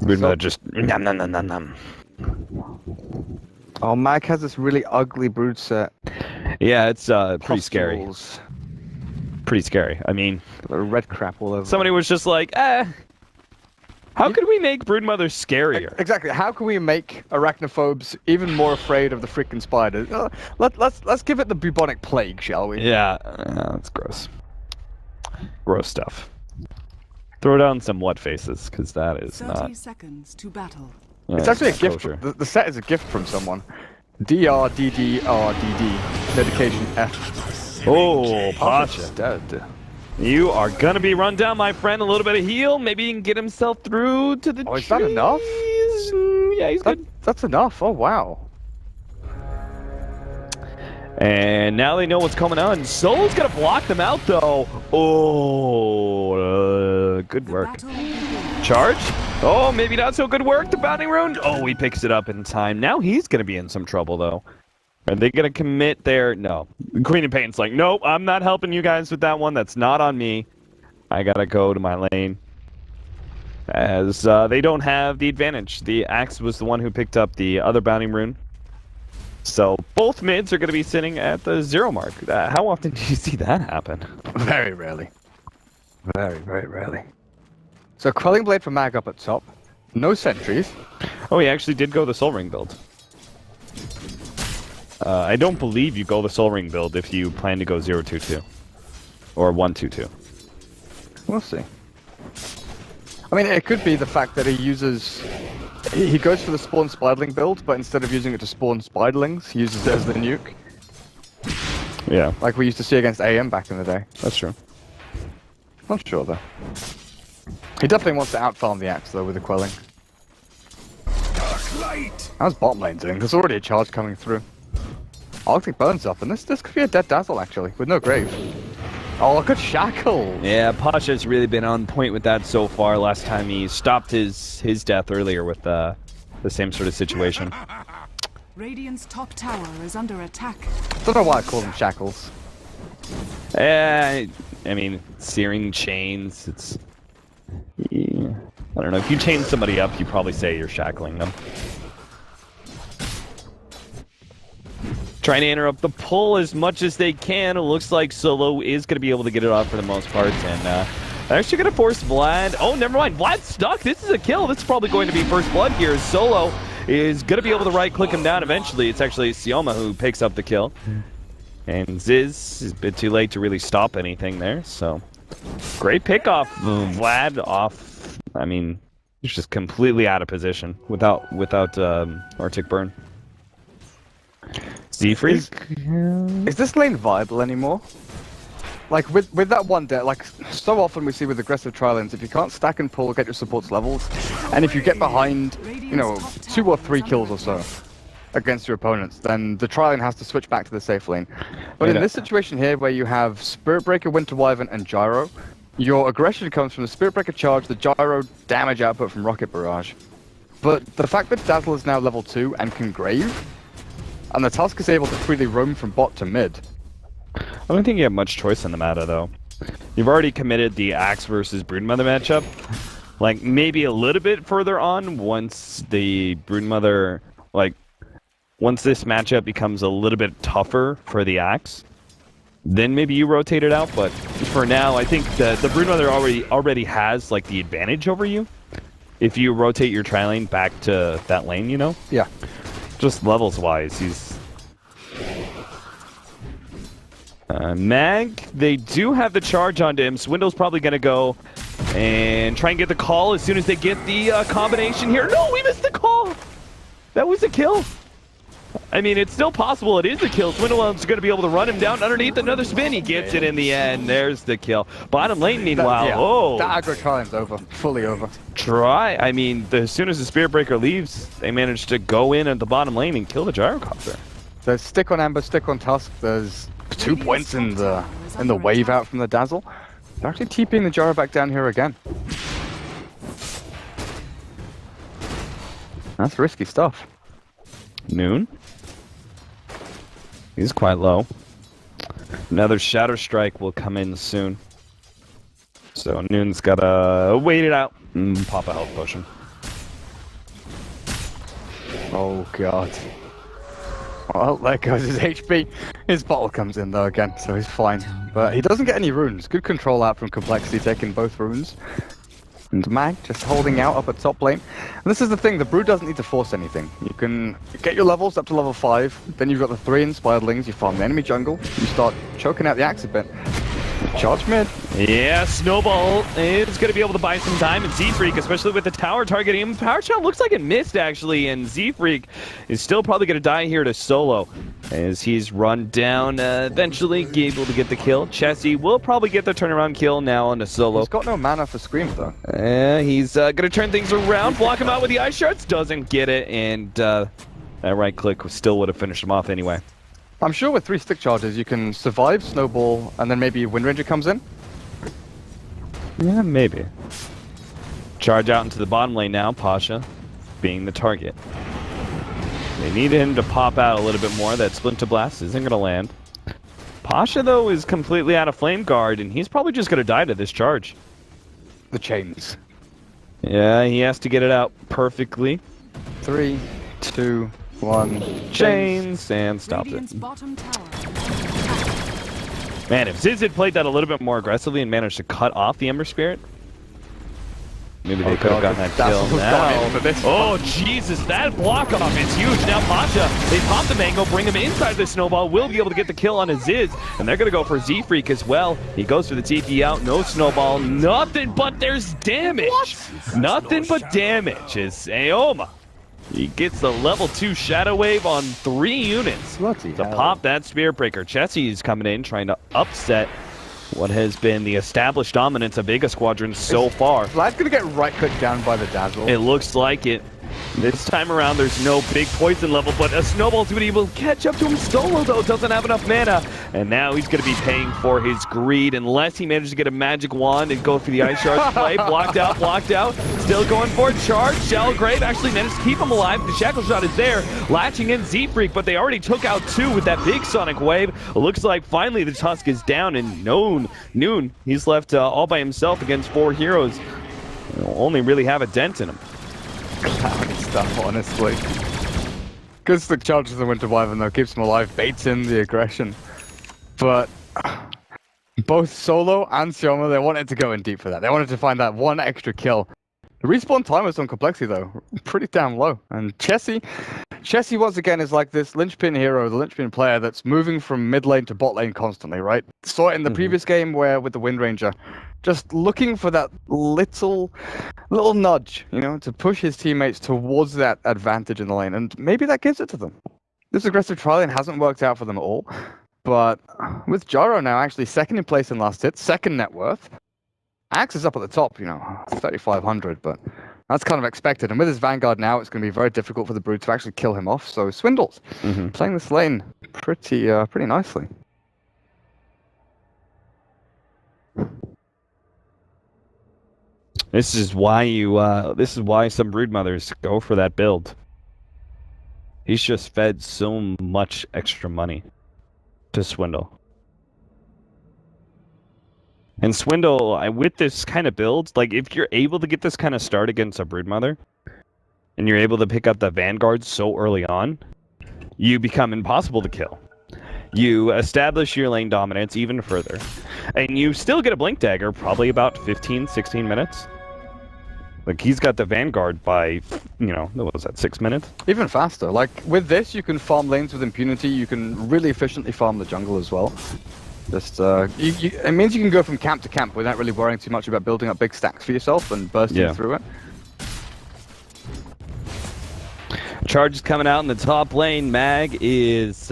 Broodmother just nom nom nom nom nom. Oh, Mag has this really ugly brood set. Yeah, it's pretty scary. Pustules. Pretty scary. I mean, Red crap all over. somebody was just like, how could we make Broodmother scarier? Exactly. How can we make arachnophobes even more afraid of the freaking spiders? Let's give it the bubonic plague, shall we? Yeah, that's gross. Gross stuff. Throw down some what faces, because that is 30 not. seconds to battle. Yeah, It's actually a not gift. kosher. The set is a gift from someone. DRDDRDD. Dedication F. Oh, Pasha. Pasha. Dead. You are gonna be run down, my friend. A little bit of heal. Maybe he can get himself through to the Oh, is that enough? trees. Yeah, he's good. That's enough. Oh, wow. And now they know what's coming on. Solo's gonna block them out, though. Oh, good The work. battle begins. Charge? Oh, maybe not so good work. The bounding rune. Oh, he picks it up in time. Now he's gonna be in some trouble, though. Are they gonna commit there? No. Queen of Pain's like, nope, I'm not helping you guys with that one. That's not on me. I gotta go to my lane. As they don't have the advantage. The Axe was the one who picked up the other bounding rune. So both mids are gonna be sitting at the 0 mark. How often do you see that happen? Very rarely. Very, very rarely. So Quelling Blade for Mag up at top. No sentries. Oh, he actually did go the Soul Ring build. I don't believe you go the Soul Ring build if you plan to go 0-2-2. Or 1-2-2. We'll see. I mean, it could be the fact that he uses... He goes for the spawn spiderling build, but instead of using it to spawn spiderlings, he uses it as the nuke. Yeah, Like we used to see against AM back in the day. that's true. Not sure, though. He definitely wants to outfarm the Axe, though, with the Quelling. How's bot lane doing? There's already a charge coming through. Arctic burns up, and this could be a dead Dazzle, actually, with no grave. Oh, look at Shackle! Yeah, Pasha's really been on point with that so far. Last time he stopped his death earlier with the same sort of situation. Radiant's top tower is under attack. Don't know why I call them Shackles. I mean, searing chains, it's... Yeah, I don't know, if you chain somebody up, you probably say you're shackling them. Trying to interrupt the pull as much as they can. It looks like Solo is going to be able to get it off for the most part. And they're actually going to force Vlad. Oh, never mind. Vlad's stuck. This is a kill. This is probably going to be first blood here. Solo is going to be able to right-click him down eventually. It's actually Sioma who picks up the kill. And Ziz is a bit too late to really stop anything there. So, great pick off. Vlad off. I mean, he's just completely out of position without Arctic Burn. Z-Freeze? Is this lane viable anymore? Like, with that one death, like, so often we see with aggressive tri lanes, if you can't stack and pull, get your supports levels, and if you get behind, you know, 2 or 3 kills or so against your opponents, then the tri lane has to switch back to the safe lane. But in this situation here, where you have Spirit Breaker, Winter Wyvern, and Gyro, your aggression comes from the Spirit Breaker charge, the Gyro damage output from Rocket Barrage. But the fact that Dazzle is now level 2 and can Grave, and the Tusk is able to freely roam from bot to mid. I don't think you have much choice in the meta, though. You've already committed the Axe versus Broodmother matchup. Like, maybe a little bit further on once the Broodmother, like, once this matchup becomes a little bit tougher for the Axe, then maybe you rotate it out. But for now, I think the Broodmother already has, like, the advantage over you. If you rotate your tri-lane back to that lane, you know? Yeah. Just levels-wise, he's... Mag, they do have the charge onto him. Swindle's probably going to go and try and get the call as soon as they get the combination here. No, we missed the call! That was a kill. I mean, it's still possible it is a kill. Swindle's going to be able to run him down underneath another spin. He gets it in the end. There's the kill. Bottom lane, meanwhile, That aggro tri-lane's over. Fully over. I mean, as soon as the Spirit Breaker leaves, they managed to go in at the bottom lane and kill the Gyrocopter. There's stick on Amber, stick on Tusk. There's 2 points in the wave out from the Dazzle. They're actually TPing the Gyro back down here again. That's risky stuff. Noon. He's quite low. Another Shadow Strike will come in soon. So Noon's gotta wait it out and pop a health potion. Oh god. Well, there goes his HP. His bottle comes in though again, so he's fine. But he doesn't get any runes. Good control out from compLexity, taking both runes. And Mag just holding out up at top lane. And this is the thing, the Brood doesn't need to force anything. You can get your levels up to level 5, then you've got the 3 Inspired Lings, you farm the enemy jungle, you start choking out the Axe a bit. Charge mid. Yeah, Snowball is going to be able to buy some time, and Z-Freak, especially with the tower targeting him. Power shot looks like it missed, actually, and Z-Freak is still probably going to die here to Solo as he's run down, eventually able to get the kill. Chessie will probably get the turnaround kill now on the Solo. He's got no mana for Scream, though. He's going to turn things around, block him out with the Ice Shards, doesn't get it, and that right click still would have finished him off anyway. I'm sure with 3 stick charges you can survive Snowball and then maybe Wind Ranger comes in. Yeah, maybe. Charge out into the bottom lane now, Pasha being the target. They need him to pop out a little bit more. That Splinter Blast isn't going to land. Pasha, though, is completely out of Flame Guard, and he's probably just going to die to this charge. The chains. Yeah, he has to get it out perfectly. 3, 2, 1. Chains, and stops Radiant's it. bottom tower. Man, if Ziz had played that a little bit more aggressively and managed to cut off the Ember Spirit, maybe they could have gotten that kill now. Oh, Jesus, that block off is huge. Now Pasha, they pop the Mango, bring him inside the Snowball, will be able to get the kill on a Ziz, and they're going to go for Z-Freak as well. He goes for the TP out, no Snowball, nothing but there's damage. What? Nothing but damage is Aoma. He gets the level 2 Shadow Wave on 3 units to pop that Spear Breaker. Chessie's coming in, trying to upset what has been the established dominance of Vega Squadron so far. Vlad's gonna get right-clicked down by the Dazzle. It looks like it. This time around, there's no big poison level, but a Snowball's going to be able to catch up to him. Solo, though, doesn't have enough mana. And now he's going to be paying for his greed, unless he manages to get a magic wand and go for the Ice Shards play. Blocked out. Still going for it. Charge. Shallow Grave actually managed to keep him alive. The Shackle Shot is there, latching in Z-Freak, but they already took out 2 with that big Sonic Wave. It looks like finally the Tusk is down, and Noon, he's left all by himself against 4 heroes. He'll only really have a dent in him. Cloudy stuff, honestly. Good stick charges the Winter Wyvern, though, keeps him alive, baits in the aggression. But both Solo and Sioma, they wanted to go in deep for that. They wanted to find that one extra kill. The respawn timers on compLexity, though, pretty damn low. And Chessie once again is like this linchpin hero, the linchpin player that's moving from mid lane to bot lane constantly, right? Saw it in the previous game where with the Wind Ranger, just looking for that little nudge, you know, to push his teammates towards that advantage in the lane, and maybe that gives it to them. This aggressive trialing hasn't worked out for them at all, but with Gyro now actually second in place in last hit, second net worth, Axe is up at the top, you know, 3,500, but that's kind of expected. And with his Vanguard now, it's going to be very difficult for the Brood to actually kill him off. So Swindles playing this lane pretty nicely. This is why some Brood mothers go for that build. He's just fed so much extra money to Swindle. And Swindle, with this kind of build, like if you're able to get this kind of start against a Broodmother, and you're able to pick up the Vanguard so early on, you become impossible to kill. You establish your lane dominance even further. And you still get a Blink Dagger, probably about 15, 16 minutes. Like, he's got the Vanguard by, what was that, 6 minutes? Even faster. Like, with this, you can farm lanes with impunity. You can really efficiently farm the jungle as well. Just, it means you can go from camp to camp without really worrying too much about building up big stacks for yourself and bursting through it. Charge is coming out in the top lane. Mag is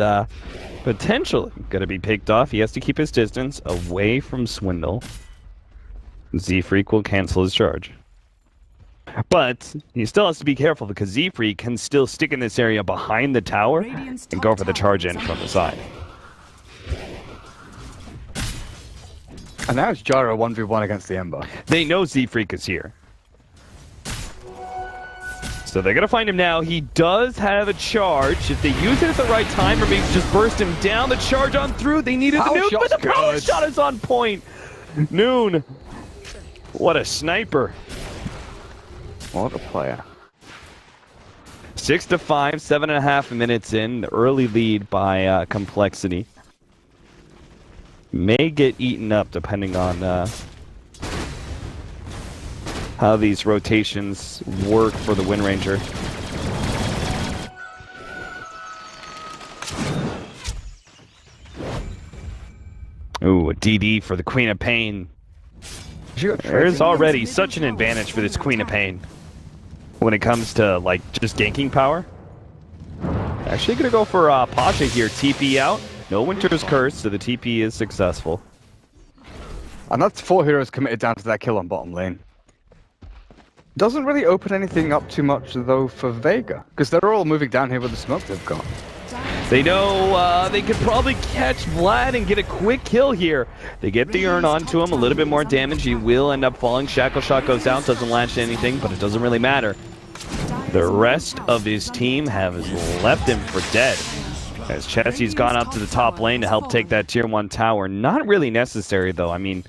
potentially going to be picked off. He has to keep his distance away from Swindle. Z-Freak will cancel his charge. But he still has to be careful because Z-Freak can still stick in this area behind the tower and go for the charge in from the side. And now it's Gyro 1v1 against the Ember. They know Z-Freak is here. So they're going to find him now. He does have a charge. If they use it at the right time or maybe just burst him down, the charge on through, they needed the Noon, but the power shot is on point. Noon. What a sniper. What a player. 6-5, 7.5 minutes in. The early lead by compLexity. May get eaten up depending on how these rotations work for the Wind Ranger. Ooh, a DD for the Queen of Pain. There's already such an advantage for this Queen of Pain when it comes to, like, just ganking power. Actually gonna go for Pasha here. TP out. No Winter's Curse, so the TP is successful. And that's 4 heroes committed down to that kill on bottom lane. Doesn't really open anything up too much, though, for Vega. Because they're all moving down here with the smoke they've got. They know they could probably catch Vlad and get a quick kill here. They get the urn onto him, a little bit more damage. He will end up falling. Shackle Shot goes out, doesn't latch anything, but it doesn't really matter. The rest of his team have left him for dead. As Chessie's gone up to the top lane to help take that tier 1 tower. Not really necessary, though. I mean,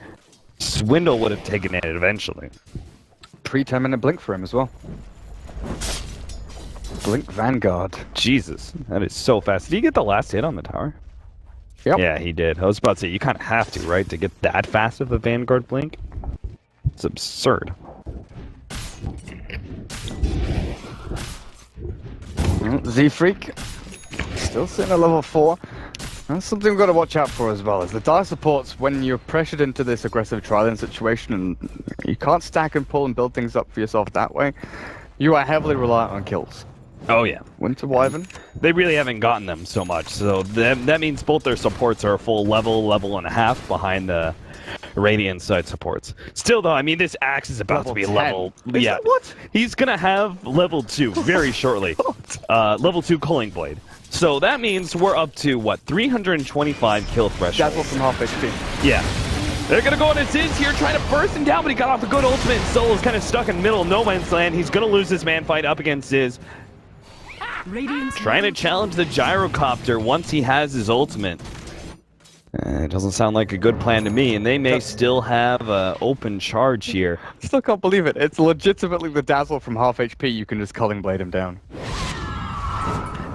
Swindle would have taken it eventually. Pre-10-minute blink for him as well. Blink Vanguard. Jesus, that is so fast. Did he get the last hit on the tower? Yep. Yeah, he did. I was about to say, you kind of have to, right, to get that fast of a Vanguard blink? It's absurd. Z-Freak, still sitting at level 4. That's something we've got to watch out for as well, is the dire supports when you're pressured into this aggressive trial-in situation and you can't stack and pull and build things up for yourself that way, you are heavily reliant on kills. Oh yeah. Winter Wyvern? They really haven't gotten them so much, so that means both their supports are a full level and a half behind the Radiant side supports. Still though, I mean, this Axe is about to be 10. level... Is yeah, that what? He's gonna have level 2 very shortly. Level 2 Culling Blade. So that means we're up to, what, 325 kill threshold. Dazzle from half HP. Yeah. They're gonna go on his Ziz here, trying to burst him down, but he got off a good ultimate. Solo's kind of stuck in the middle of no man's land. He's gonna lose this man fight up against Ziz. Trying to challenge the gyrocopter once he has his ultimate. It doesn't sound like a good plan to me, and they may still have an open charge here. Still can't believe it. It's legitimately the Dazzle from half HP. You can just Culling Blade him down.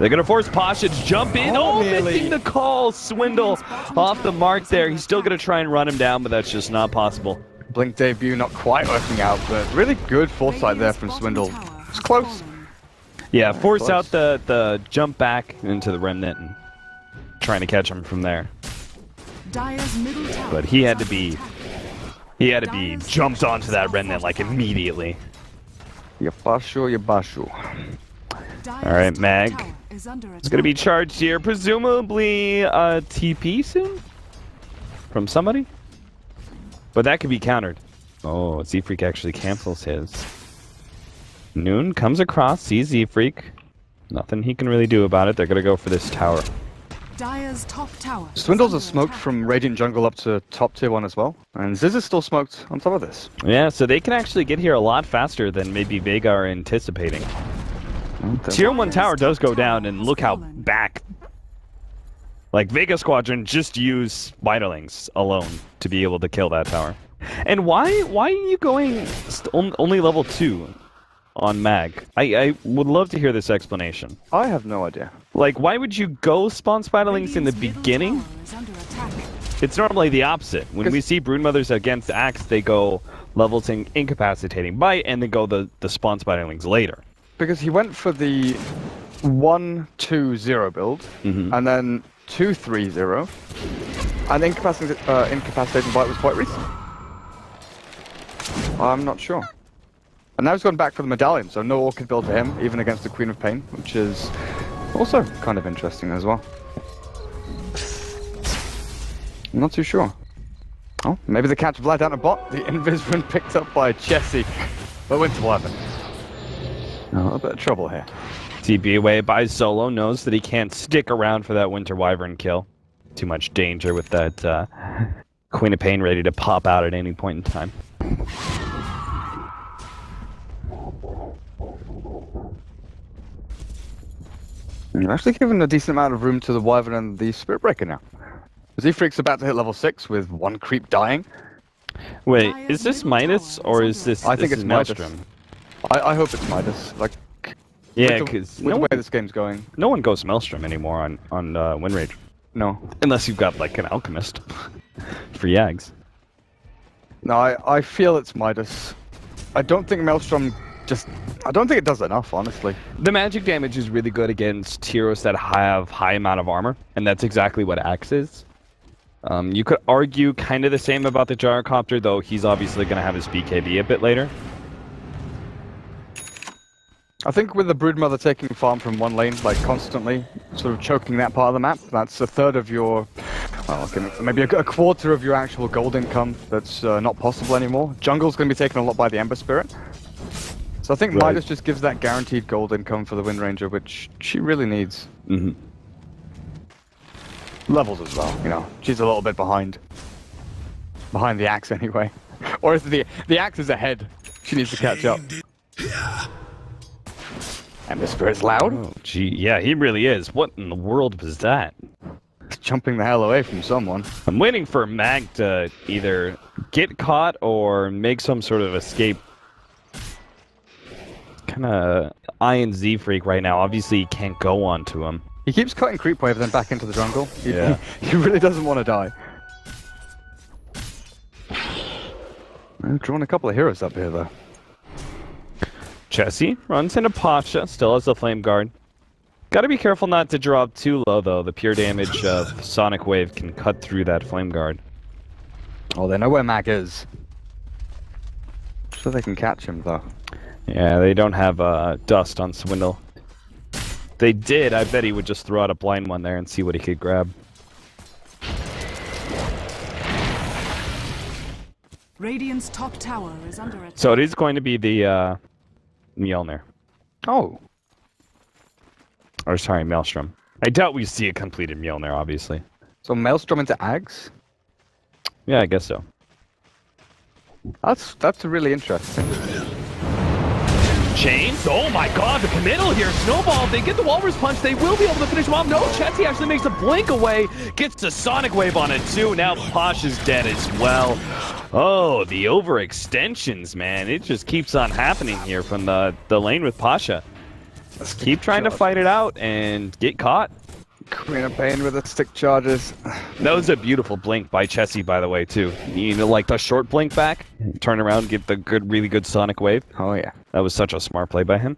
They're going to force Pasha to jump in. Oh, missing the call. Swindle off the mark there. He's still going to try and run him down, but that's just not possible. Blink debut not quite working out, but really good foresight there from Swindle. It's close. Yeah, force out the jump back into the Remnant and trying to catch him from there. But he had to be jumped onto that Remnant like immediately. Yabashu. All right, Mag. It's going to be charged here. Presumably a TP soon? From somebody? But that could be countered. Oh, Z-Freak actually cancels his. Noon comes across, sees Z-Freak. Nothing he can really do about it. They're going to go for this tower. Dire's top tower. Swindles are smoked from Radiant Jungle up to top tier 1 as well. And Ziz is still smoked on top of this. Yeah, so they can actually get here a lot faster than maybe Vega are anticipating. Tier 1 tower does go down, and look how back. Like, Vega Squadron just use Vitalings alone to be able to kill that tower. And why are you going only level 2 on Mag? I would love to hear this explanation. I have no idea. Like, why would you go spawn Vitalings in the beginning? It's normally the opposite. When we see Broodmothers against Axe, they go level 10 Incapacitating Bite, and then go the spawn Vitalings later. Because he went for the 1-2-0 build, and then 2-3-0, and Incapacitating Bite was quite recent. I'm not sure. And now he's gone back for the Medallion, so no Orchid build for him, even against the Queen of Pain, which is also kind of interesting as well. I'm not too sure. Oh, maybe the catch Vlad down a bot. The Invis rune picked up by Chessie, but Winter Wyvern. A little bit of trouble here. TP away by Solo, knows that he can't stick around for that Winter Wyvern kill. Too much danger with that Queen of Pain ready to pop out at any point in time. You're actually giving a decent amount of room to the Wyvern and the Spirit Breaker now. Z-Freak's about to hit level 6 with 1 creep dying. Wait, is this Midas or is this? I think this it's Maelstrom? Midas. I hope it's Midas. Like, Yeah, because with the way this game's going. No one goes Maelstrom anymore on Wind Rage. No. Unless you've got, like, an Alchemist for Yags. No, I feel it's Midas. I don't think Maelstrom I don't think it does enough, honestly. The magic damage is really good against heroes that have high amount of armor, and that's exactly what Axe is. You could argue kind of the same about the Gyrocopter, though he's obviously going to have his BKB a bit later. I think with the Broodmother taking farm from one lane, like constantly, sort of choking that part of the map, that's a third of your, well, okay, maybe a quarter of your actual gold income that's not possible anymore. Jungle's going to be taken a lot by the Ember Spirit. So I think Midas just gives that guaranteed gold income for the Wind Ranger, which she really needs. Mm-hmm. Levels as well, you know. She's a little bit behind. Behind the Axe anyway. Or if the Axe is ahead, she needs to catch up. Ember Spirit's loud. Oh, gee, yeah, he really is. What in the world was that? He's jumping the hell away from someone. I'm waiting for Mag to either get caught or make some sort of escape. Kind of I and Z freak right now. Obviously, he can't go onto him. He keeps cutting creep wave then back into the jungle. Yeah. He really doesn't want to die. I'm drawing a couple of heroes up here though. Chessie runs into Pasha, still has the Flame Guard. Gotta be careful not to drop too low though. The pure damage of Sonic Wave can cut through that Flame Guard. Oh, they know where Mag is. So they can catch him though. Yeah, they don't have dust on Swindle. If they did, I bet he would just throw out a blind one there and see what he could grab. Radiant's top tower is under attack. So it is going to be the Mjolnir. Oh. Or sorry, Maelstrom. I doubt we see a completed Mjolnir, obviously. So Maelstrom into Ags? Yeah, I guess so. That's really interesting. Chains? Oh my god, the committal here. Snowball, if they get the Walrus Punch, they will be able to finish him off. No, Chessie actually makes a blink away. Gets the Sonic Wave on it too. Now Posh is dead as well. Oh, the overextensions, man. It just keeps on happening here from the lane with Pasha. Let's keep trying to fight it out and get caught. Queen of Pain with the stick charges. That was a beautiful blink by Chessie, by the way, too. You know, like the short blink back, turn around, get the really good Sonic Wave. Oh yeah. That was such a smart play by him.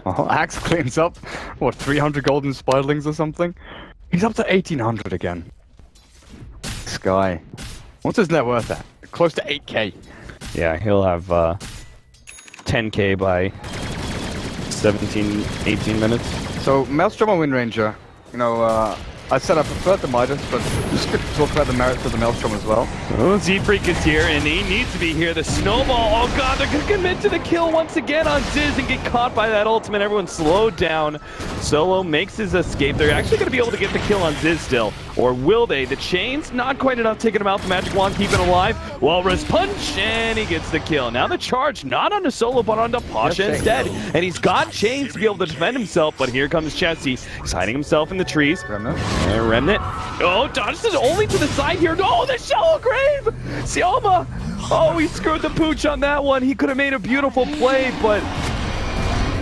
Oh, Axe cleans up, what, 300 golden spiderlings or something? He's up to 1800 again. This guy. What's his net worth at? Close to 8k. Yeah, he'll have 10k by 17, 18 minutes. So, Maelstrom or Wind Ranger, you know, I said I preferred the Midas, but just good to talk about the merits of the Maelstrom as well. Oh, Z-Freak is here, and he needs to be here. The Snowball, oh god, they're gonna commit to the kill once again on Ziz and get caught by that ultimate. Everyone slowed down. Solo makes his escape. They're actually gonna be able to get the kill on Ziz still. Or will they? The chains, not quite enough, taking him out. The Magic Wand, keeping him alive. Walrus Punch, and he gets the kill. Now the charge, not onto Solo, but onto Pasha instead. And he's got chains to be able to defend himself, but here comes Chessie. He's hiding himself in the trees. Remnant. Oh, dodges only to the side here. Oh, the shallow grave! Sioma! Oh, he screwed the pooch on that one. He could have made a beautiful play, but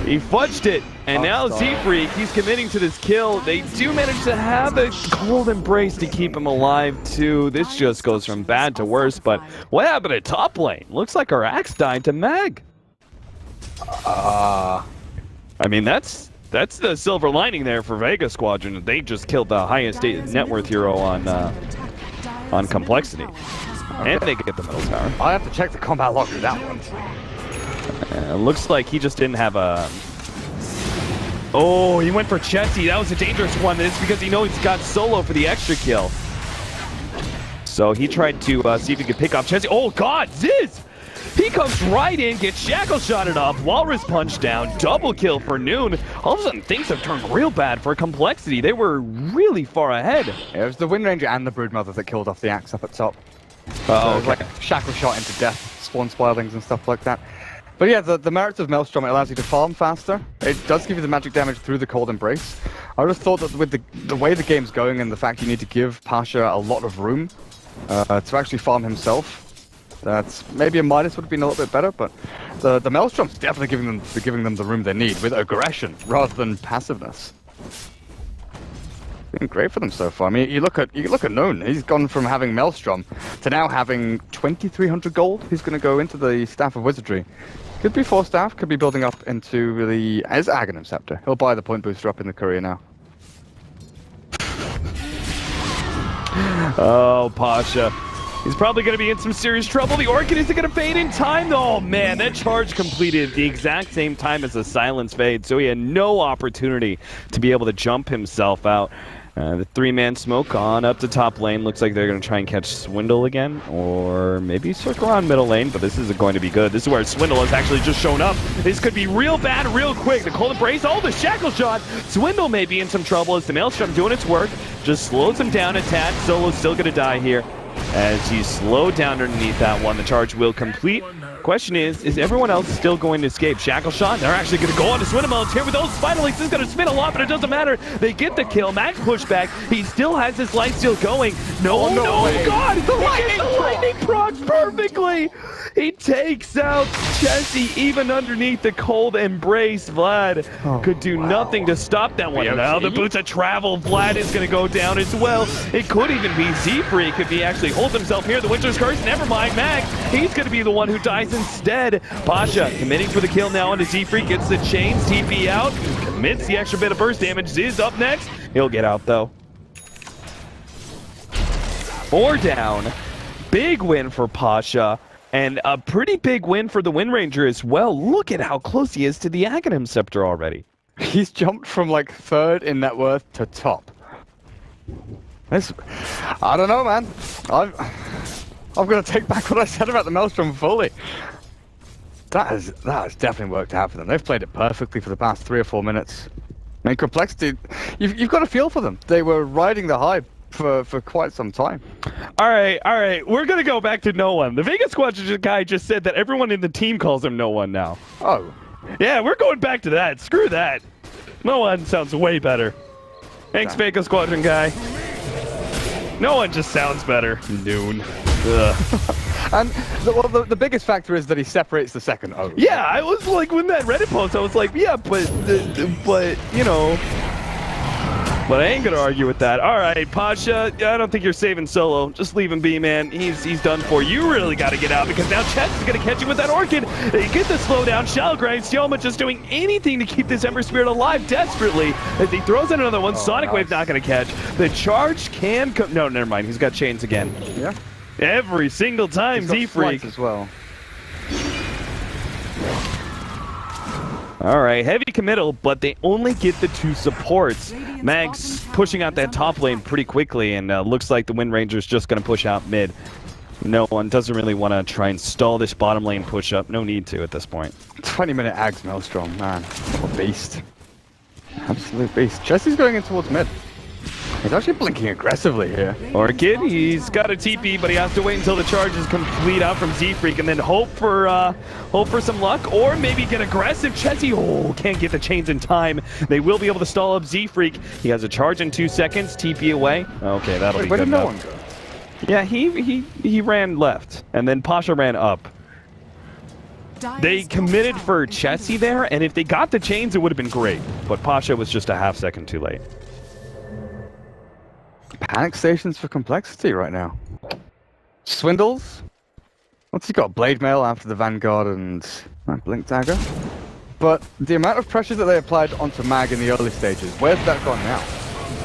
he fudged it. And now Z-Freak, he's committing to this kill. They do manage to have a cold embrace to keep him alive, too. This just goes from bad to worse, but what happened at top lane? Looks like our Axe died to Mag. I mean, that's the silver lining there for Vega Squadron. They just killed the highest net worth hero on compLexity. And they get the middle tower. I have to check the combat log for that one. Looks like he just didn't have a... Oh, he went for Chessie. That was a dangerous one. It's because he knows he's got Solo for the extra kill. So he tried to see if he could pick off Chessie. Oh god, Ziz! He comes right in, gets Shackle shotted off, Walrus Punch down, double kill for Noon. All of a sudden, things have turned real bad for compLexity. They were really far ahead. Yeah, it was the Wind Ranger and the Broodmother that killed off the Axe up at top. Oh, so like Shackle shot into death, spawn spiralings and stuff like that. But yeah, the merits of Maelstrom, it allows you to farm faster. It does give you the magic damage through the cold embrace. I just thought that with the way the game's going and the fact you need to give Pasha a lot of room to actually farm himself, that's maybe a Midas would have been a little bit better, but The Maelstrom's definitely giving them the room they need with aggression rather than passiveness. Been great for them so far. I mean, you look at Noon. He's gone from having Maelstrom to now having 2,300 gold. He's going to go into the Staff of Wizardry. Could be 4 staff. Could be building up into the as Aghanim Scepter. He'll buy the point booster up in the courier now. Oh, Pasha. He's probably going to be in some serious trouble. The Orchid isn't going to fade in time. Oh, man, that charge completed the exact same time as the silence fade, so he had no opportunity to be able to jump himself out. The 3-man smoke on up to top lane. Looks like they're going to try and catch Swindle again, or maybe circle around middle lane, but this isn't going to be good. This is where Swindle has actually just shown up. This could be real bad real quick. The cold embrace, oh, the shackle shot. Swindle may be in some trouble as the Maelstrom doing its work. Just slows him down a tad. Solo's still going to die here as he's slowed down underneath that one. The charge will complete. Question is everyone else still going to escape? Shackle shot, they're actually going to go on to Swindle here with those spinal links. This is going to spin a lot, but it doesn't matter. They get the kill. Max pushback. He still has his lifesteal going. No, God, the lightning procs perfectly. He takes out Chessie even underneath the cold embrace. Vlad could do nothing to stop that one. Now the boots of travel. Vlad is going to go down as well. It could even be Z-Freak if he actually holds himself here. The Winter's Curse, never mind. Max, he's going to be the one who dies instead. Pasha committing for the kill now onto Z-Freak. Gets the chains, TP out, commits the extra bit of burst damage. Ziz up next. He'll get out though. 4 down. Big win for Pasha. And a pretty big win for the Wind Ranger as well. Look at how close he is to the Aghanim Scepter already. He's jumped from like 3rd in net worth to top. I don't know, man. I'm going to take back what I said about the Maelstrom fully. That has definitely worked out for them. They've played it perfectly for the past 3 or 4 minutes. I mean, compLexity, you've got a feel for them. They were riding the hype for quite some time. All right. We're going to go back to No One. The Vega Squad guy just said that everyone in the team calls him No One now. Oh. Yeah, we're going back to that. Screw that. No One sounds way better. Thanks, Vega Squadron guy. No One just sounds better. Noon. And the biggest factor is that he separates the second O. Yeah, I was like, when that Reddit post, I was like, yeah, but you know, but I ain't gonna argue with that. All right, Pasha, I don't think you're saving Solo. Just leave him be, man. He's done for. You really got to get out because now Chet's gonna catch you with that Orchid. They get the slowdown. Shell grind. Stioma just doing anything to keep this Ember Spirit alive desperately as he throws in another one. Sonic Wave not gonna catch. The charge can come. No, never mind. He's got chains again. Yeah. Every single time, Z-Freak as well. All right, heavy committal, but they only get the 2 supports. Mags pushing out that top lane pretty quickly, and looks like the Wind Ranger's just going to push out mid. No one doesn't really want to try and stall this bottom lane push up. No need to at this point. 20-minute Ags Maelstrom, man. What a beast. Absolute beast. Chessie's going in towards mid. He's actually blinking aggressively here. Orchid, he's got a TP, but he has to wait until the charge is complete out from Z-Freak and then hope for some luck, or maybe get aggressive. Chessie, can't get the chains in time. They will be able to stall up Z-Freak. He has a charge in 2 seconds, TP away. Okay, that'll be good enough. Where did no one go? Yeah, he ran left, and then Pasha ran up. They committed for Chessie there, and if they got the chains, it would have been great. But Pasha was just a half second too late. Panic stations for compLexity right now. Swindles. Once he got Blade Mail after the Vanguard and Blink Dagger. But the amount of pressure that they applied onto Mag in the early stages, where's that gone now?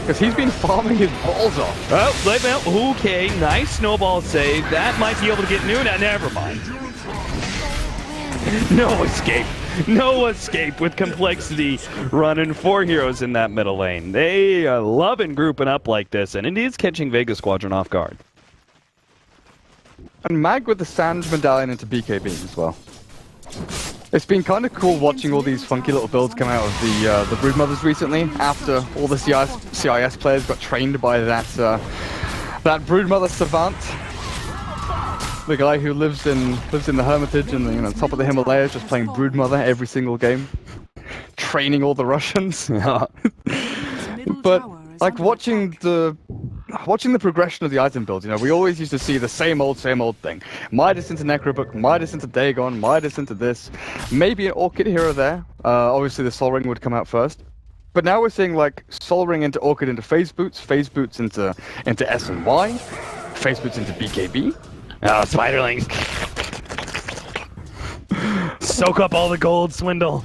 Because he's been farming his balls off. Oh, Blade Mail. Okay, nice snowball save. That might be able to get Noon. Never mind. No escape. No escape with compLexity running 4 heroes in that middle lane. They are loving grouping up like this, and it is catching Vega Squadron off guard. And Mag with the Sand Medallion into BKB as well. It's been kind of cool watching all these funky little builds come out of the Broodmothers recently, after all the CIS players got trained by that Broodmother Savant. The guy who lives in the Hermitage and the top of the Himalayas, just playing Broodmother every single game, training all the Russians. But like watching the progression of the item build, you know, we always used to see the same old thing. Midas into Necrobook, Midas into Dagon, Midas into this. Maybe an Orchid here or there. Obviously the Sol Ring would come out first. But now we're seeing like Sol Ring into Orchid into Phase Boots into S and Y, Phase Boots into BKB. Oh, Spiderlings. Soak up all the gold, Swindle.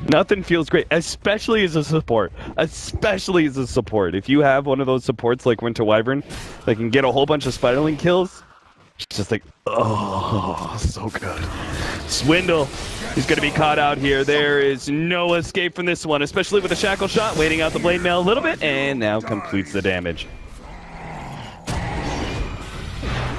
Nothing feels great, especially as a support. Especially as a support. If you have one of those supports like Winter Wyvern that can get a whole bunch of Spiderling kills, it's just like, oh, so good. Swindle. He's going to be caught out here. There is no escape from this one, especially with a shackle shot, waiting out the blade mail a little bit, and now completes the damage.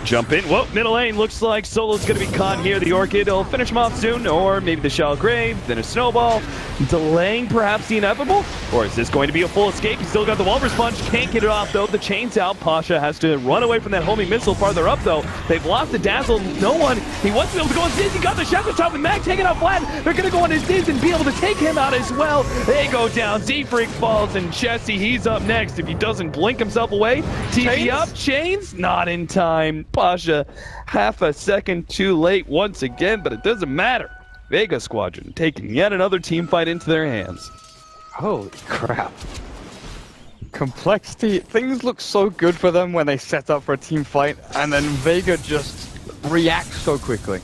Jump in. Whoa, middle lane. Looks like Solo's going to be caught here. The Orchid will finish him off soon, or maybe the Shallow Grave, then a Snowball. Delaying perhaps the inevitable? Or is this going to be a full escape? He's still got the Walrus Punch. Can't get it off, though. The chain's out. Pasha has to run away from that homing missile farther up, though. They've lost the Dazzle. No one. He wants to be able to go on Diz. He got the Shackle Shot with Mag taking out Vlad. They're going to go on his Diz and be able to take him out as well. They go down. Z-Freak falls, and Chessie, he's up next. If he doesn't blink himself away, TP up. Chains, not in time. Pasha, half a second too late once again, but it doesn't matter. Vega Squadron taking yet another team fight into their hands. Holy crap. compLexity, things look so good for them when they set up for a team fight, and then Vega just reacts so quickly.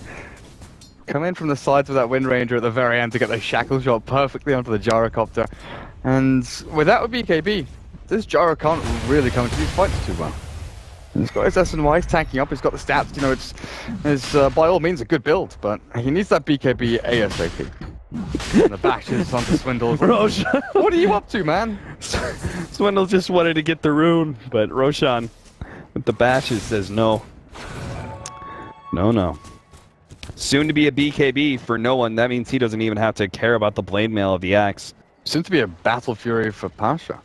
Come in from the sides of that Wind Ranger at the very end to get the shackle shot perfectly onto the Gyrocopter. And without a BKB, this Gyro can't really come into these fights too well. He's got his S&Y, he's tanking up, he's got the stats, you know, it's by all means a good build, but he needs that BKB ASAP. And the bashes onto Swindle. Roshan, what are you up to, man? Swindle just wanted to get the rune, but Roshan with the bashes says no. No. Soon to be a BKB for no one. That means he doesn't even have to care about the blade mail of the axe. Soon to be a Battle Fury for Pasha.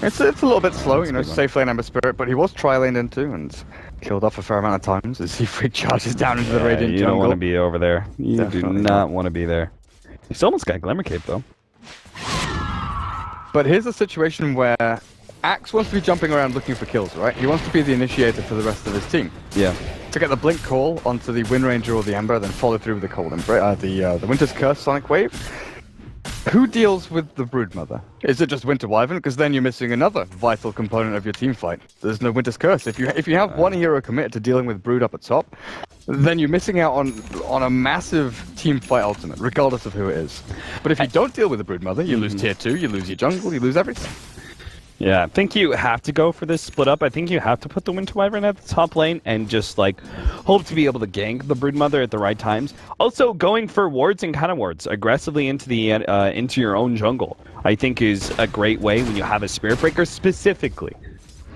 It's a little bit slow, you know, safe lane Ember Spirit, but he was tri-laned into and killed off a fair amount of times as he freak charges down into the Radiant you jungle. don't want to be over there. You Definitely do not want to be there. He's almost got Glimmer Cape, though. But here's a situation where Axe wants to be jumping around looking for kills, right? He wants to be the initiator for the rest of his team. Yeah. To get the Blink Call onto the Wind Ranger or the Ember, then follow through with the Cold Embrace, the Winter's Curse Sonic Wave. Who deals with the Broodmother? Is it just Winter Wyvern? Because then you're missing another vital component of your team fight. There's no Winter's Curse. If you have one hero committed to dealing with Brood up at top, then you're missing out on a massive team fight ultimate, regardless of who it is. But if you don't deal with the Broodmother, you lose tier 2, you lose your jungle, you lose everything. Yeah, I think you have to go for this split up. I think you have to put the Winter Wyvern at the top lane and just, like, hope to be able to gank the Broodmother at the right times. Also, going for wards and counter wards aggressively into the into your own jungle, I think is a great way when you have a Spirit Breaker specifically.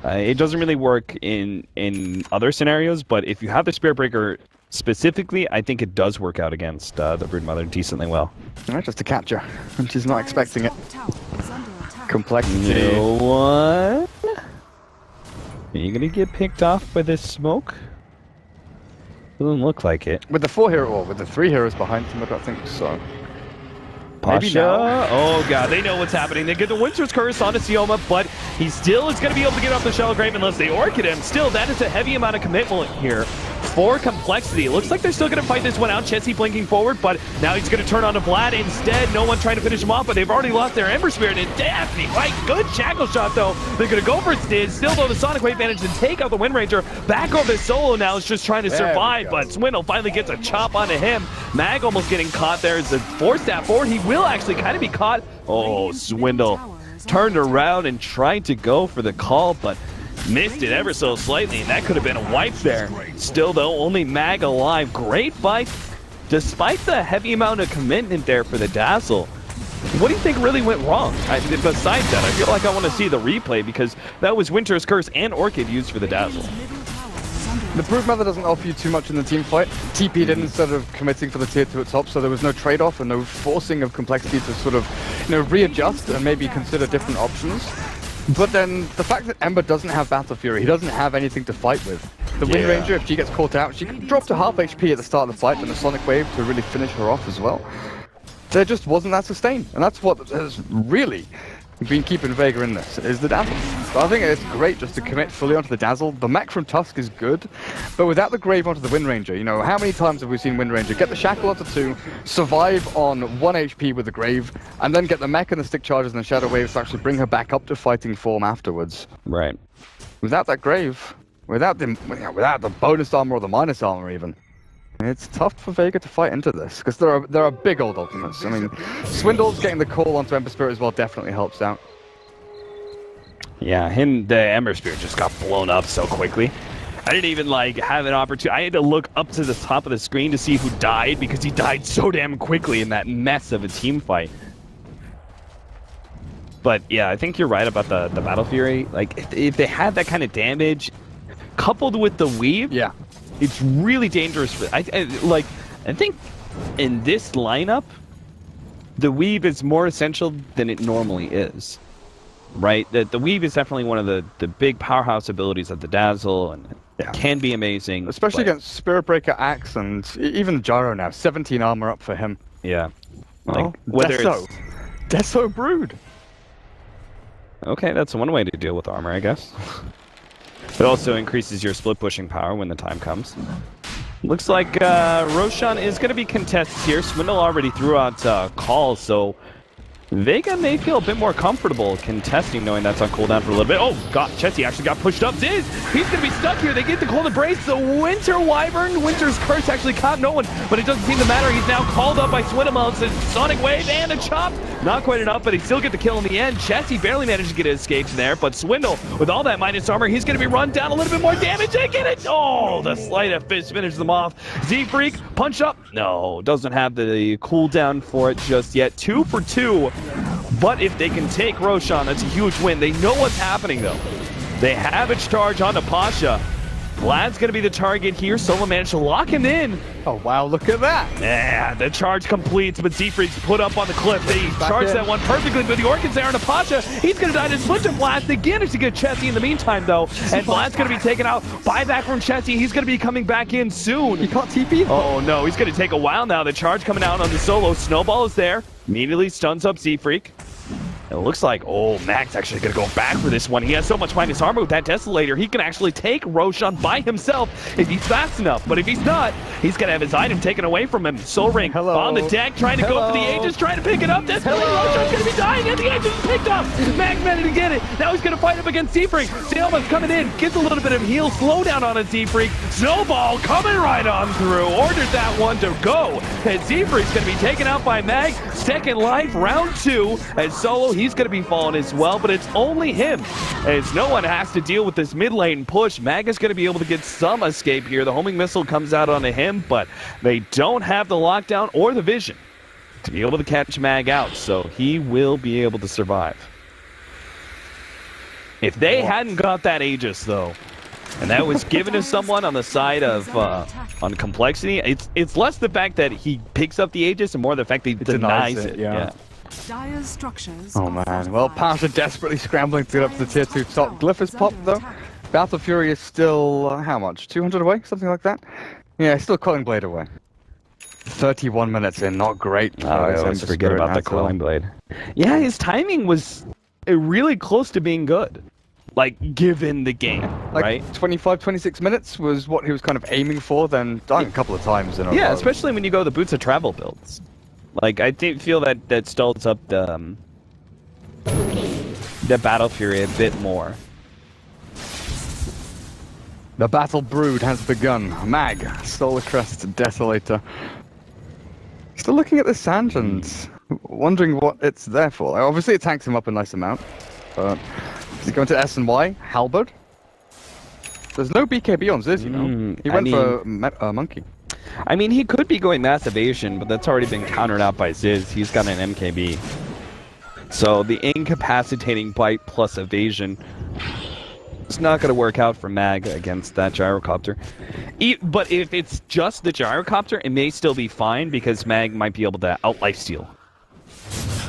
It doesn't really work in other scenarios, but if you have the Spirit Breaker specifically, I think it does work out against the Broodmother decently well. Alright, just a capture, and she's not expecting it. compLexity. You know what? Are you gonna get picked off by this smoke? Doesn't look like it. With the 4 hero, or with the 3 heroes behind him, I don't think so. Pasha. Oh god, they know what's happening. They get the Winter's Curse onto Sioma, but he still is going to be able to get off the Shallow Grave unless they Orchid him. Still, that is a heavy amount of commitment here for compLexity. It looks like they're still going to fight this one out. Chessie blinking forward, but now he's going to turn on to Vlad instead. No one trying to finish him off, but they've already lost their Ember Spirit. And Daphne, right? Good shackle shot, though. They're going to go for Stiz. Still, though, the Sonic Wave managed to take out the Wind Ranger. Back over Solo now is just trying to survive, but Swindle finally gets a chop onto him. Mag almost getting caught there as a 4-step forward. He will actually kind of be caught. Oh, Swindle turned around and tried to go for the call, but missed it ever so slightly, and that could have been a wipe there. Still, though, only Mag alive. Great fight, despite the heavy amount of commitment there for the Dazzle. What do you think really went wrong? Besides that, I feel like I want to see the replay because that was Winter's Curse and Orchid used for the Dazzle. The Broodmother doesn't offer you too much in the team fight. TP'd in instead of committing for the tier 2 at top, so there was no trade-off and no forcing of compLexity to sort of, you know, readjust and maybe consider different options. But then the fact that Ember doesn't have Battle Fury, he doesn't have anything to fight with. The Wind Ranger, if she gets caught out, she can drop to half HP at the start of the fight and a Sonic Wave to really finish her off as well. there just wasn't that sustain, and that's what has really been keeping Vega in this, is the dazzle. So I think it's great just to commit fully onto the dazzle. The mech from Tusk is good, but without the Grave onto the Wind Ranger, you know, how many times have we seen Wind Ranger get the Shackle onto 2, survive on 1 HP with the Grave, and then get the mech and the stick charges and the Shadow Waves to actually bring her back up to fighting form afterwards. Right. Without that Grave, without the bonus armor or the minus armor even, it's tough for Vega to fight into this, because there are big old ultimates. I mean, Swindle's getting the call onto Ember Spirit as well definitely helps out. Yeah, the Ember Spirit just got blown up so quickly. I didn't even, like, have an opportunity. I had to look up to the top of the screen to see who died, because he died so damn quickly in that mess of a team fight. But, yeah, I think you're right about the Battle Fury. Like, if they had that kind of damage, coupled with the weave... Yeah. It's really dangerous. I think in this lineup, the weave is more essential than it normally is, right? The weave is definitely one of the big powerhouse abilities of the Dazzle, and it can be amazing. Especially against Spirit Breaker, Axe, and even Gyro now. 17 armor up for him. Yeah. Well, whether it's Deso Brood. Okay, that's one way to deal with armor, I guess. It also increases your split pushing power when the time comes. Looks like Roshan is going to be contested here. Swindle already threw out calls, so Vega may feel a bit more comfortable contesting, knowing that's on cooldown for a little bit. Oh, God, Chessie actually got pushed up. Ziz, he's going to be stuck here. They get the cold embrace. The Winter Wyvern, Winter's Curse actually caught no one, but it doesn't seem to matter. He's now called up by Swindle. It's a Sonic Wave and a chop. Not quite enough, but he still get the kill in the end. Chessie barely managed to get his escapes there, but Swindle, with all that minus armor, he's going to be run down a little bit more damage. They get it. Oh, the sleight of fist finishes them off. Z-Freak, punch up. No, doesn't have the cooldown for it just yet. 2 for 2. But if they can take Roshan, that's a huge win. They know what's happening, though. They have a charge onto Pasha. Vlad's going to be the target here. Solo managed to lock him in. Oh, wow, look at that. Yeah, the charge completes, but Z-Freak's put up on the cliff. They charge that one perfectly, but the Orchid's there on Pasha. He's going to die to Splinter Blast. They managed to get Chessie in the meantime, though. And Vlad's going to be taken out. Buyback from Chessie. He's going to be coming back in soon. He caught TP. Oh, no, he's going to take a while now. The charge coming out on the Solo. Snowball is there. Immediately stuns up Z-Freak. It looks like, oh, Mag's actually going to go back for this one. He has so much minus armor with that Desolator, he can actually take Roshan by himself if he's fast enough. But if he's not, he's going to have his item taken away from him. Soul Ring on the deck, trying to go for the Aegis, trying to pick it up. Desolator, Roshan's going to be dying, and the Aegis is picked up. Mag managed to get it. Now he's going to fight up against Z-Freak. Sailman's coming in, gets a little bit of heal, slowdown on a Z-Freak. Snowball coming right on through. Ordered that one to go. And Z-Freak's going to be taken out by Mag. Second life, round 2. And Solo, he's going to be falling as well, but it's only him, as no one has to deal with this mid lane push. Mag is going to be able to get some escape here. The homing missile comes out onto him, but they don't have the lockdown or the vision to be able to catch Mag out, so he will be able to survive. If they hadn't got that Aegis, though, and that was given to someone on the side of on compLexity, it's less the fact that he picks up the Aegis and more the fact that he denies it. Yeah. Dire's structures. Oh man, well, Pasha desperately scrambling to get up to the tier 2 top. Glyph is popped though. Battle Fury is still, how much? 200 away? Something like that? Yeah, still Coiling Blade away. 31 minutes in, not great. I always forget about the Coiling Blade. Yeah, his timing was really close to being good. Like, given the game, like, right? 25, 26 minutes was what he was kind of aiming for, then dying a couple of times in a row. Yeah, especially when you go the Boots of Travel builds. Like, I feel that stalls up the Battle Fury a bit more. The Battle Brood has begun. Mag, Solar Crest, Desolator. Still looking at the Sange and wondering what it's there for. Obviously it tanks him up a nice amount, but is he going to S and Y? Halberd? There's no BKB on Ziz, you know. He went for Monkey. I mean, he could be going Mass Evasion, but that's already been countered out by Ziz. He's got an MKB. So the incapacitating bite plus evasion is not going to work out for Mag against that gyrocopter. But if it's just the gyrocopter, it may still be fine because Mag might be able to out lifesteal.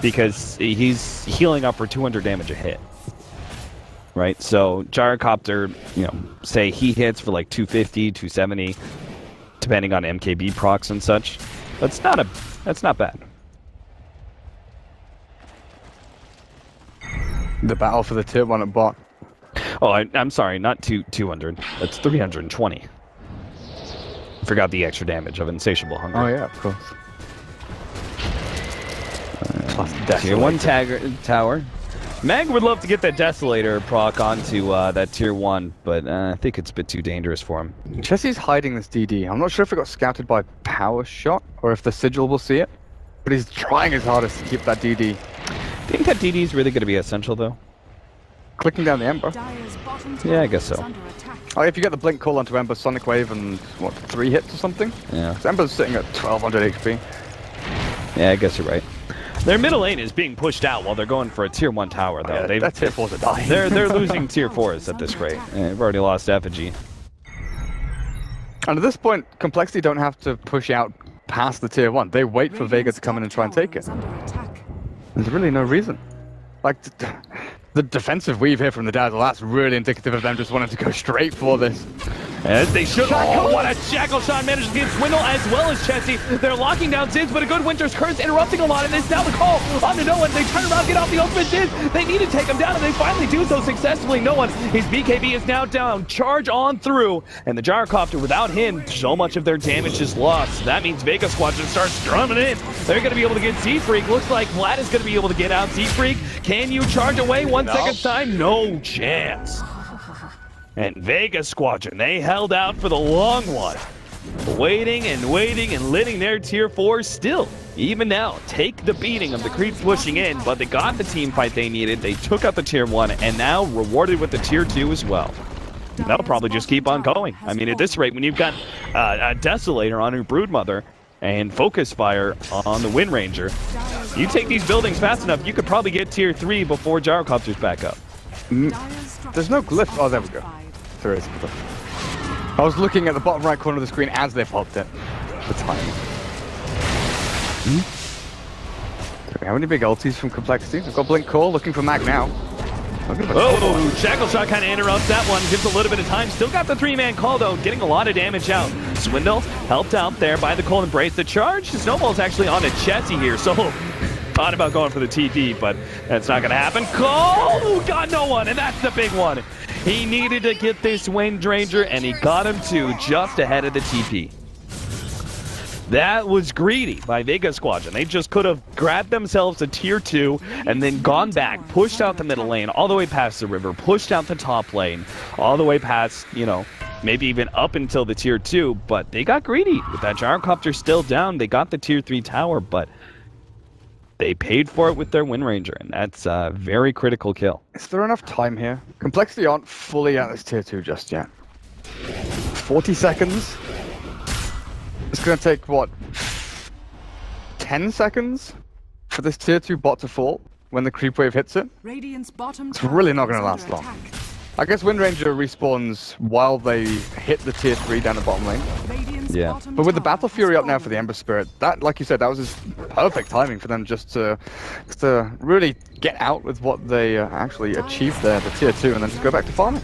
Because he's healing up for 200 damage a hit. Right? So gyrocopter, you know, say he hits for like 250, 270, depending on MKB procs and such. That's not bad. The battle for the tier 1 at bot. Oh, I'm sorry, not 200. That's 320. Forgot the extra damage of Insatiable Hunger. Oh yeah, of course. Plus Tier 1 tower. Mag would love to get that Desolator proc onto that tier 1, but I think it's a bit too dangerous for him. Jesse's hiding this DD. I'm not sure if it got scouted by Power Shot or if the Sigil will see it, but he's trying his hardest to keep that DD. Think that DD is really going to be essential, though? Clicking down the Ember. Yeah, I guess so. Oh, if you get the Blink call onto Ember, Sonic Wave, and what, 3 hits or something? Yeah. Ember's sitting at 1200 HP. Yeah, I guess you're right. Their middle lane is being pushed out while they're going for a tier 1 tower, though. Yeah, that's tier 4s are dying. They're losing tier 4s at this rate. They've already lost Effigy. And at this point, compLexity don't have to push out past the tier 1. They wait for Vega to come in and try and take it. There's really no reason. Like, the defensive weave here from the Dazzle, that's really indicative of them just wanting to go straight for this. As they should. Oh, what a shackle shot managed to get Swindle as well as Chessie. They're locking down Ziz, but a good Winter's Curse interrupting a lot of this. Now the call onto No One. They turn around, get off the ultimate Ziz. They need to take him down, and they finally do so successfully. No One. His BKB is now down. Charge on through, and the Gyrocopter, without him, so much of their damage is lost. That means Vega Squadron starts drumming in. They're going to be able to get Z-Freak. Looks like Vlad is going to be able to get out Z-Freak. Can you charge away 1 second time? No chance. And Vega Squadron, they held out for the long one. Waiting and waiting and letting their tier 4 still, even now, take the beating of the creeps pushing in, but they got the team fight they needed. They took out the tier 1 and now rewarded with the tier 2 as well. And that'll probably just keep on going. I mean, at this rate, when you've got a Desolator on your Broodmother and Focus Fire on the Wind Ranger, you take these buildings fast enough, you could probably get tier 3 before Gyrocopter's back up. There's no glyph. Oh, there we go. There is a glyph. I was looking at the bottom right corner of the screen as they popped it. The timing. Do we have any big ultis from compLexity? We've got Blink Call, looking for Mag now. Oh, Shackle Shot kind of interrupts that one, gives a little bit of time. Still got the 3-man call, though, getting a lot of damage out. Swindle helped out there by the Cold Embrace. The charge, Snowball's actually on a Chessie here, so thought about going for the TP, but that's not going to happen. Call! Got No One, and that's the big one. He needed to get this Wind Ranger, and he got him too, just ahead of the TP. That was greedy by Vega Squadron. They just could have grabbed themselves a tier 2 and then gone back, pushed out the middle lane, all the way past the river, pushed out the top lane, all the way past, you know, maybe even up until the tier 2, but they got greedy. With that Gyrocopter still down, they got the tier 3 tower, but they paid for it with their Wind Ranger, and that's a very critical kill. Is there enough time here? compLexity aren't fully at this tier 2 just yet. 40 seconds? It's going to take, what, 10 seconds for this tier 2 bot to fall when the creep wave hits it? It's really not going to last long. I guess Wind Ranger respawns while they hit the tier 3 down the bottom lane. Yeah. But with the Battle Fury up now for the Ember Spirit, that, like you said, that was just perfect timing for them just to really get out with what they actually achieved there, the tier 2, and then just go back to farming.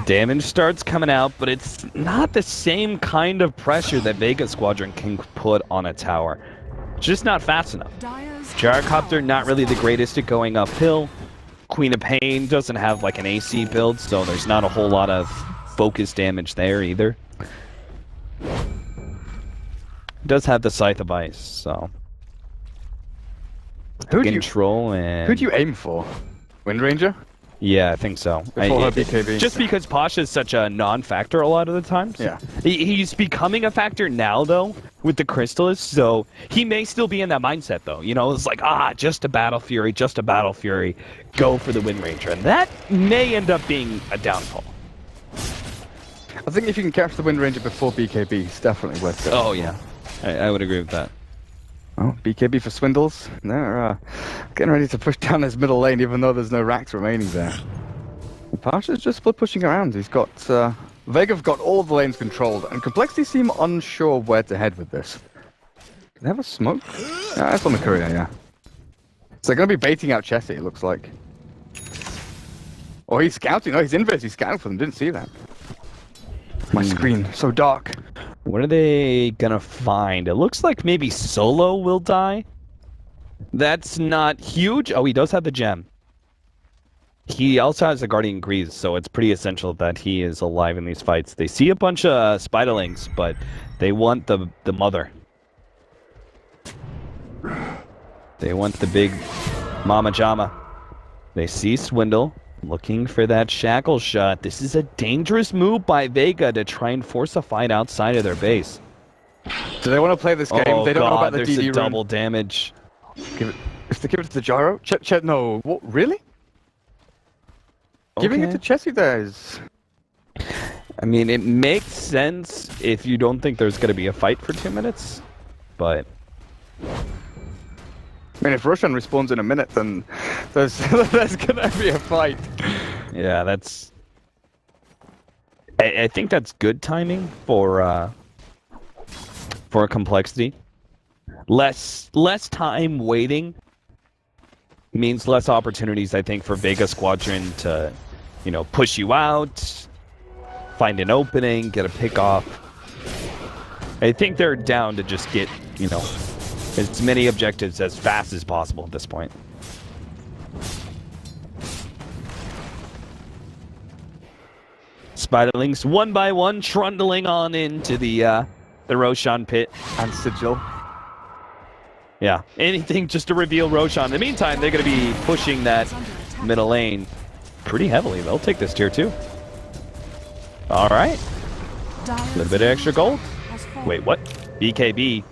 Damage starts coming out, but it's not the same kind of pressure that Vega Squadron can put on a tower. It's just not fast enough. Gyrocopter, not really the greatest at going uphill. Queen of Pain doesn't have like an AC build, so there's not a whole lot of focus damage there either. It does have the Scythe of Ice, so... Who'd you aim for? Wind Ranger? Yeah, I think so. Before her BKB. Just because Pasha is such a non-factor a lot of the times. Yeah. He's becoming a factor now, though, with the Crystallis, so he may still be in that mindset, though. You know, it's like, just a Battle Fury, go for the Wind Ranger. And that may end up being a downfall. I think if you can catch the Wind Ranger before BKB, it's definitely worth it. Oh, yeah. I would agree with that. Oh, BKB for Swindles. They're getting ready to push down his middle lane, even though there's no racks remaining there. Pasha's just split pushing around. He's got... Vega have got all of the lanes controlled, and compLexity seem unsure where to head with this. Do they have a smoke? Yeah, that's on the courier, yeah. So they're going to be baiting out Chessie, it looks like. Or he's scouting. No, he's inverse. He's scouting for them. Didn't see that. My screen, so dark. What are they gonna find? It looks like maybe Solo will die. That's not huge. Oh, he does have the gem. He also has a Guardian Grease, so it's pretty essential that he is alive in these fights. They see a bunch of Spiderlings, but they want the mother. They want the big Mama Jama. They see Swindle, looking for that shackle shot. This is a dangerous move by Vega to try and force a fight outside of their base. Do they want to play this game? Oh, they don't know about the there's DD a rune. double damage. If they give it to the gyro? No. What? Really? Okay. Giving it to Chessie there is... I mean, it makes sense if you don't think there's going to be a fight for 2 minutes, but... I mean, if Roshan respawns in a minute, then there's gonna be a fight. Yeah, that's... I think that's good timing for compLexity. Less time waiting means less opportunities, I think, for Vega Squadron to, you know, push you out, find an opening, get a pick off. I think they're down to just get, you know, as many objectives as fast as possible at this point. Spiderlings, one by one, trundling on into the Roshan pit. And Sigil. Yeah, anything just to reveal Roshan. In the meantime, they're going to be pushing that middle lane pretty heavily. They'll take this tier 2. All right. A little bit of extra gold. Wait, what? BKB.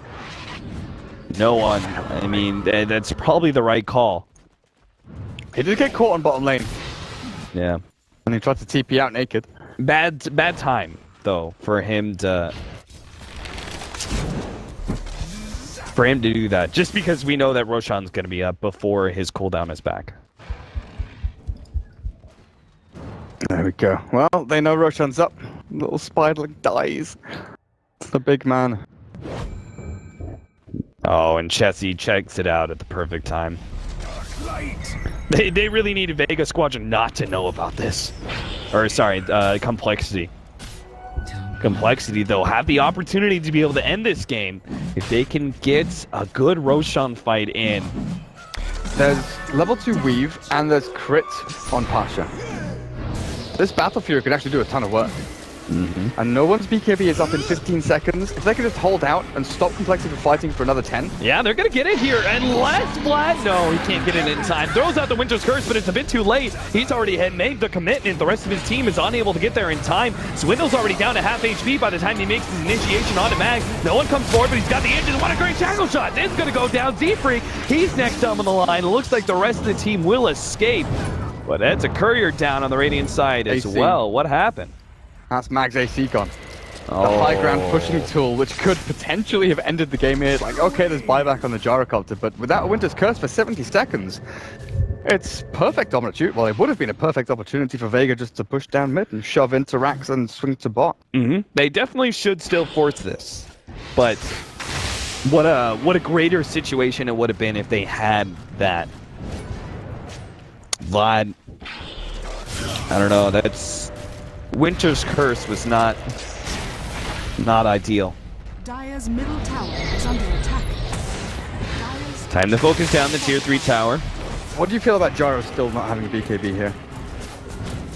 No one. I mean, that's probably the right call. He did get caught on bottom lane. Yeah. And he tried to TP out naked. Bad time, though, for him to... do that, just because we know that Roshan's going to be up before his cooldown is back. There we go. Well, they know Roshan's up. Little Spiderling dies. The big man. Oh, and Chessie checks it out at the perfect time. They really needed Vega Squadron not to know about this. Or, sorry, compLexity. compLexity, though, have the opportunity to be able to end this game if they can get a good Roshan fight in. There's level 2 weave, and there's crit on Pasha. This Battle Fury could actually do a ton of work. And no one's BKB is up in 15 seconds. If they could just hold out and stop compLexity from fighting for another 10. Yeah, they're going to get it here. Unless Vlad... No, he can't get it in time. Throws out the Winter's Curse, but it's a bit too late. He's already had made the commitment. The rest of his team is unable to get there in time. Swindle's already down to half HP by the time he makes his initiation onto Mag. No one comes forward, but he's got the engine. What a great shackle shot. This is going to go down. Z-Freak, he's next up on the line. It looks like the rest of the team will escape. But that's a courier down on the Radiant side as well. What happened? That's Mag's AC gone. The high ground pushing tool, which could potentially have ended the game here. Like, okay, there's buyback on the Gyrocopter, but without a Winter's Curse for 70 seconds, it's perfect opportunity. Well, it would have been a perfect opportunity for Vega just to push down mid and shove into Rax and swing to bot. They definitely should still force this, but what a greater situation it would have been if they had that. Vlad, I don't know. That's Winter's Curse was not ideal. Dire's middle tower is under attack. Time to focus down the tier 3 tower. What do you feel about Gyro still not having a BKB here?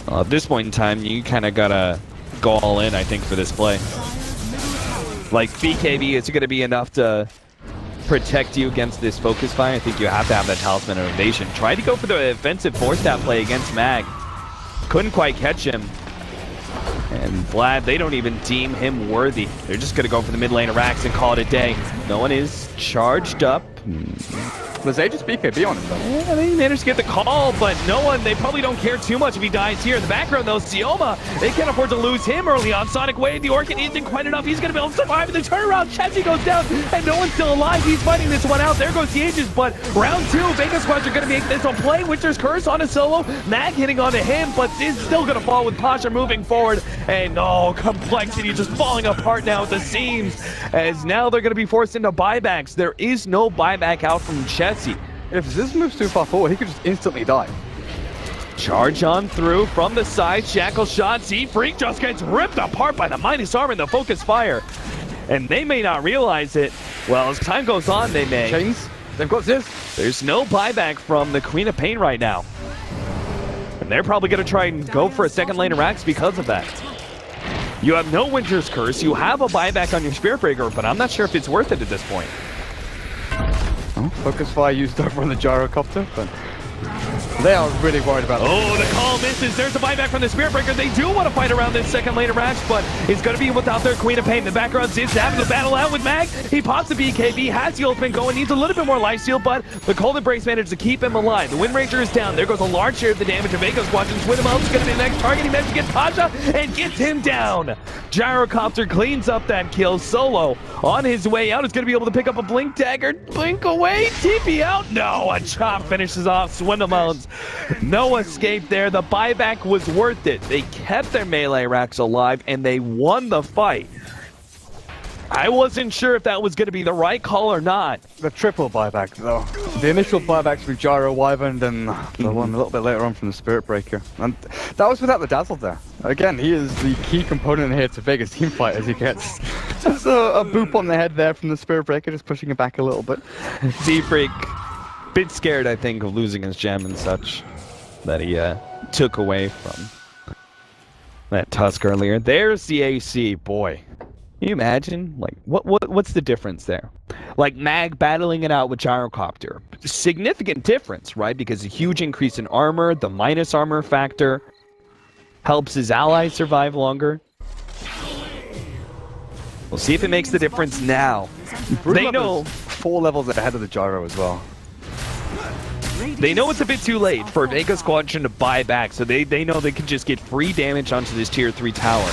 At this point in time, you kind of gotta go all in, I think, for this play. Like, BKB is going to be enough to protect you against this focus fire. I think you have to have that Talisman of Invasion. Tried to go for the offensive 4-stat play against Mag. Couldn't quite catch him. And Vlad, they don't even deem him worthy. They're just going to go for the mid lane of Rax and call it a day. No one is charged up. There's Aegis BKB on him, though. Yeah, they managed to get the call, but no one, they probably don't care too much if he dies here. In the background, though, Sioma, they can't afford to lose him early on. Sonic Wave, the Orchid isn't quite enough. He's going to be able to survive in the turnaround. Chessie goes down, and no one's still alive. He's fighting this one out. There goes the Aegis, but round 2, Vega Squadron are going to make this one play. Winter's Curse on a solo. Mag hitting onto him, but is still going to fall with Pasha moving forward. And oh, compLexity just falling apart now at the seams, as now they're going to be forced into buybacks. There is no buyback out from Chessie. If this moves too far forward, he could just instantly die. Charge on through from the side. Shackle shot. Z-Freak just gets ripped apart by the Midas Arm and the focus fire. And they may not realize it. Well, as time goes on, they may. Chains? They've got this. There's no buyback from the Queen of Pain right now. And they're probably going to try and go for a second lane of Rax because of that. You have no Winter's Curse. You have a buyback on your Spirit Breaker, but I'm not sure if it's worth it at this point. Oh, Focus Fire used over on the Gyrocopter, but they are really worried about that. Oh, the call misses. There's a buyback from the Spirit Breaker. They do want to fight around this second lane of Rax, but it's going to be without their Queen of Pain. In the background, Zid's having to battle out with Mag. He pops the BKB, has the ultimate going, needs a little bit more life steal, but the Cold Embrace managed to keep him alive. The Wind Ranger is down. There goes a large share of the damage of Vega's watching. Swindle is going to be the next target. He managed to get Pasha and gets him down. Gyrocopter cleans up that kill. Solo on his way out is going to be able to pick up a Blink Dagger. Blink away, TP out. No, a chop finishes off Swindle. No escape there. The buyback was worth it. They kept their melee racks alive and they won the fight. I wasn't sure if that was going to be the right call or not. The triple buyback, though. The initial buybacks from Gyro Wyvern, and the one a little bit later on from the Spirit Breaker. And that was without the Dazzle there. Again, he is the key component here to Vega's team fight as he gets just a boop on the head there from the Spirit Breaker, just pushing it back a little bit. Z-Freak, bit scared, I think, of losing his gem and such that he took away from that Tusk earlier. There's the AC, boy. Can you imagine? Like, what's the difference there? Like, Mag battling it out with Gyrocopter. Significant difference, right? Because a huge increase in armor, the minus armor factor helps his allies survive longer. We'll see if it makes the difference now. They know 4 levels ahead of the Gyro as well. They know it's a bit too late for Vega Squadron to buy back, so they know they can just get free damage onto this tier 3 tower.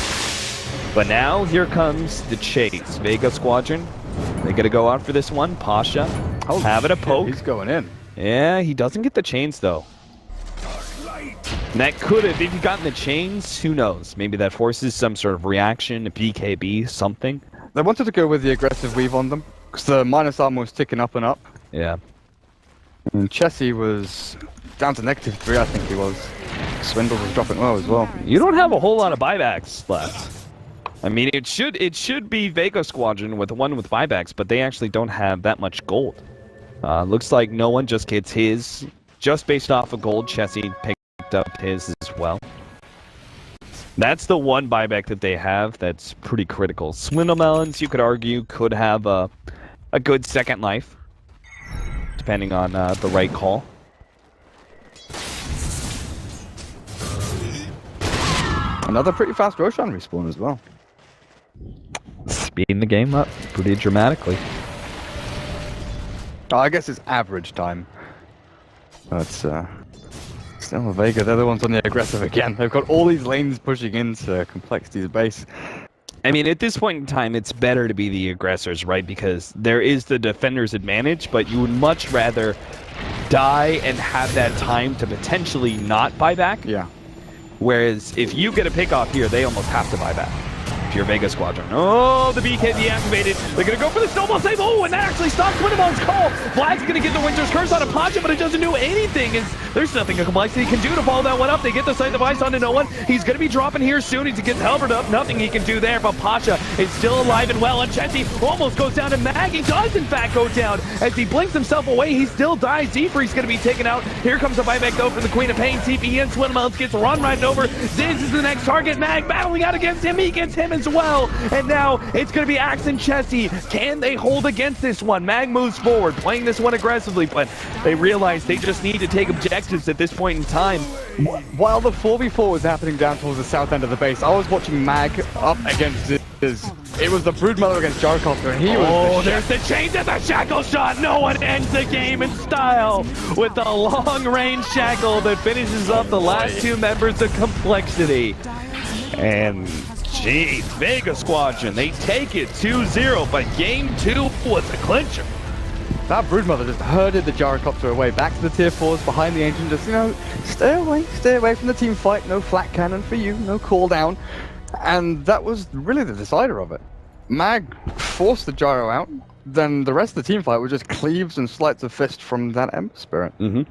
But now, here comes the chase. Vega Squadron, they gotta go out for this one. Pasha, having a poke. He's going in. Yeah, he doesn't get the chains, though. And that could have, if he gotten the chains, who knows? Maybe that forces some sort of reaction, a BKB, something. They wanted to go with the aggressive weave on them, because the minus armor was ticking up and up. Yeah. And Chessie was down to -3, I think he was. Swindle was dropping low as well. You don't have a whole lot of buybacks left. I mean, it should be Vega Squadron with one with buybacks, but they actually don't have that much gold. Looks like no one just gets his, just based off of gold. Chessie picked up his as well. That's the one buyback that they have that's pretty critical. Swindlemelons, you could argue, could have a good second life, depending on the right call. Another pretty fast Roshan respawn as well. Speeding the game up pretty dramatically. Oh, I guess it's average time. But still, Vega, they're the ones on the aggressive again. They've got all these lanes pushing into complexity's base. I mean, at this point in time, it's better to be the aggressors, right? Because there is the defender's advantage, but you would much rather die and have that time to potentially not buy back. Yeah. Whereas if you get a pick off here, they almost have to buy back. If you're Vega Squadron. Oh, the BK deactivated. They're going to go for the snowball save. Oh, and that actually stops Winnemon's call. Vlad's going to get the Winter's Curse on a Pasha, but it doesn't do anything. There's nothing a compLexity can do to follow that one up. They get the sight device onto no one. He's going to be dropping here soon. He gets Halberd up. Nothing he can do there, but Pasha is still alive and well. And Chessie almost goes down to Mag. He does, in fact, go down. As he blinks himself away, he still dies. Z-Freak's going to be taken out. Here comes the buyback, though, from the Queen of Pain. TP in. Swindlemelons gets run right over. Ziz is the next target. Mag battling out against him. He gets him as well. And now it's going to be Axe and Chessie. Can they hold against this one? Mag moves forward, playing this one aggressively, but they realize they just need to take objectives at this point in time. While the 4v4 was happening down towards the south end of the base, I was watching Mag up against Ziz. It was the Broodmother against Gyrocopter, and he was there's the chains at the shackle shot. No one ends the game in style with the long-range shackle that finishes up the last two members of compLexity. And jeez, Vega Squadron, they take it 2-0, but game 2 was a clincher. That Broodmother just herded the Gyrocopter away, back to the tier 4s, behind the engine, just, stay away from the team fight, no flat cannon for you, no cooldown. And that was really the decider of it. Mag forced the Gyro out, then the rest of the team fight was just cleaves and sleights of fist from that Ember Spirit. Mm-hmm.